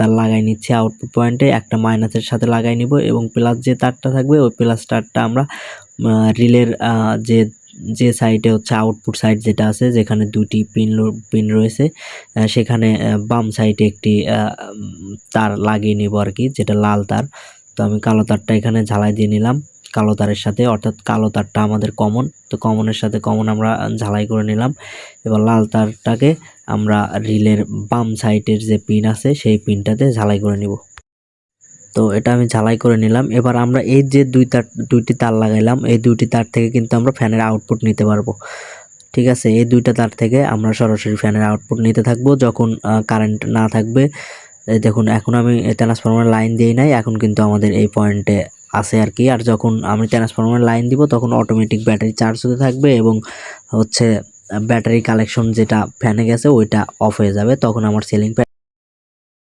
তার লাগাই নিচ্ছি আউটপুট পয়েন্টে, একটা মাইনাসের সাথে লাগাই নিব এবং প্লাস যে তারটা থাকবে ওই প্লাস তারটা আমরা রিলের যে যে সাইডে হচ্ছে আউটপুট সাইড যেটা আছে যেখানে দুটি পিন রয়েছে সেখানে বাম সাইডে একটি তার লাগিয়ে নিব আর কি, যেটা লাল তার। তো আমি কালো তারটা এখানে ঝালাই দিয়ে নিলাম কালো তারের সাথে, অর্থাৎ কালো তারটা আমাদের কমন, তো কমনের সাথে কমন আমরা ঝালাই করে নিলাম। এবার লাল তারটাকে আমরা রিলের বাম সাইডের যে পিন আছে সেই পিনটাতে ঝালাই করে নিব। তো এটা আমি ঝালাই করে নিলাম। এবার আমরা এই যে দুইটি তার লাগাইলাম, এই দুইটি তার থেকে কিন্তু আমরা ফ্যানের আউটপুট নিতে পারবো। ঠিক আছে, এই দুইটা তার থেকে আমরা সরাসরি ফ্যানের আউটপুট নিতে থাকবো যখন কারেন্ট না থাকবে। দেখুন এখন আমি ট্রান্সফরমার লাইন দিই নাই, এখন কিন্তু আমাদের এই পয়েন্টে আছে আর কি। আর যখন আমি ট্রান্সফরমার লাইন দিব তখন অটোমেটিক ব্যাটারি চার্জ হতে থাকবে এবং হচ্ছে ব্যাটারি কালেকশন যেটা ফ্যানে গেছে ওইটা অফ হয়ে যাবে, তখন আমার সিলিং